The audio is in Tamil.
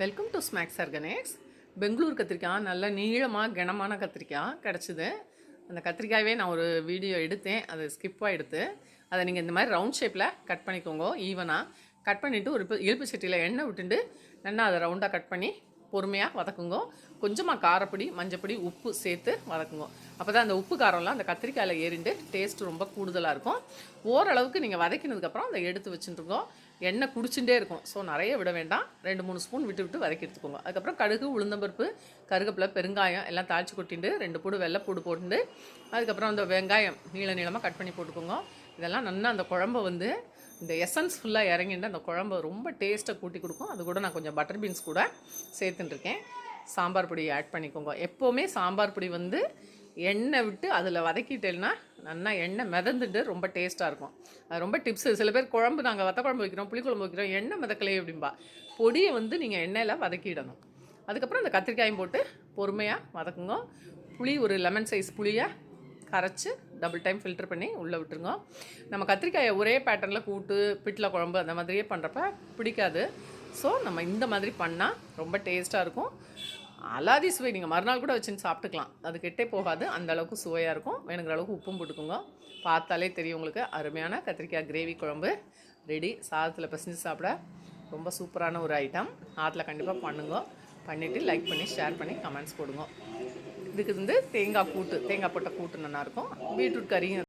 Welcome to snacks organics. Bengaluru கத்திரிக்காய் நல்ல நீளமாக கனமான கத்திரிக்காய் கிடச்சிது. அந்த கத்திரிக்காயவே நான் ஒரு வீடியோ எடுத்தேன், அதை ஸ்கிப்பாக எடுத்து அதை நீங்கள் இந்த மாதிரி ரவுண்ட் ஷேப்பில் கட் பண்ணிக்கோங்க. ஈவனாக கட் பண்ணிவிட்டு ஒரு இழுப்பு சட்டியில் எண்ணெய் விட்டுட்டு நல்லா அதை ரவுண்டாக கட் பண்ணி பொறுமையாக வதக்குங்க. கொஞ்சமாக காரப்பொடி, மஞ்சப்பொடி, உப்பு சேர்த்து வதக்குங்க. அப்போ தான் அந்த உப்பு காரம்லாம் அந்த கத்திரிக்காயில் ஏறிண்டு டேஸ்ட் ரொம்ப கூடுதலாக இருக்கும். ஓரளவுக்கு நீங்கள் வதக்கினதுக்கப்புறம் அதை எடுத்து வச்சுட்டுருங்க. எண்ணெய் குடிச்சுட்டே இருக்கும், ஸோ நிறைய விட வேண்டாம். 2-3 ஸ்பூன் விட்டு விட்டு வதக்கி எடுத்துக்கோங்க. அதுக்கப்புறம் கடுகு, உளுந்தம்பருப்பு, கருவேப்பிலை, பெருங்காயம் எல்லாம் தாளித்து கொட்டிட்டு 2 பூடு வெள்ளைப்பூடு போட்டு அதுக்கப்புறம் அந்த வெங்காயம் நீளமாக கட் பண்ணி போட்டுக்கோங்க. இதெல்லாம் நல்லா அந்த குழம்பை வந்து இந்த எசன்ஸ் ஃபுல்லாக இறங்கிட்டு அந்த குழம்பு ரொம்ப டேஸ்ட்டை கூட்டி கொடுக்கும். அது கூட நான் கொஞ்சம் பட்டர் பீன்ஸ் கூட சேர்த்துட்டுருக்கேன். சாம்பார் பொடி ஆட் பண்ணிக்கோங்க. எப்போவுமே சாம்பார் பொடி வந்து எண்ணெய் விட்டு அதில் வதக்கிட்டேன்னா நல்லா எண்ணெய் மிதந்துட்டு ரொம்ப டேஸ்ட்டாக இருக்கும். அது ரொம்ப டிப்ஸு. சில பேர் குழம்பு நாங்கள் வத்த குழம்பு வைக்கிறோம், புளிக்குழம்பு வைக்கிறோம், எண்ணெய் மிதக்கலையே அப்படின்பா. பொடியை வந்து நீங்கள் எண்ணெயில் வதக்கிடணும். அதுக்கப்புறம் அந்த கத்திரிக்காயும் போட்டு பொறுமையாக வதக்குங்க. புளி ஒரு லெமன் சைஸ் புளியை கரைச்சி டபுள் டைம் ஃபில்டர் பண்ணி உள்ளே விட்டுருங்க. நம்ம கத்திரிக்காயை ஒரே பேட்டர்னில் கூட்டு, பிட்டில் குழம்பு அந்த மாதிரியே பண்ணுறப்ப பிடிக்காது. ஸோ நம்ம இந்த மாதிரி பண்ணால் ரொம்ப டேஸ்ட்டாக இருக்கும். அலாதி சுவை. நீங்கள் மறுநாள் கூட வச்சுன்னு சாப்பிட்டுக்கலாம், அது கெட்டே போகாது. அந்த அளவுக்கு சுவையாக இருக்கும். வேணுங்கிற அளவுக்கு உப்பும் போட்டுக்கோங்க. பார்த்தாலே தெரியும் உங்களுக்கு. அருமையான கத்திரிக்காய் கிரேவி குழம்பு ரெடி. சாதத்தில் பசஞ்சு சாப்பிட ரொம்ப சூப்பரான ஒரு ஐட்டம். ஆற்றுல கண்டிப்பாக பண்ணுங்க. பண்ணிவிட்டு லைக் பண்ணி, ஷேர் பண்ணி, கமெண்ட்ஸ் போடுங்க. இதுக்கு வந்து தேங்காய் போட்ட கூட்டு நல்லாயிருக்கும். பீட்ரூட் கறியும்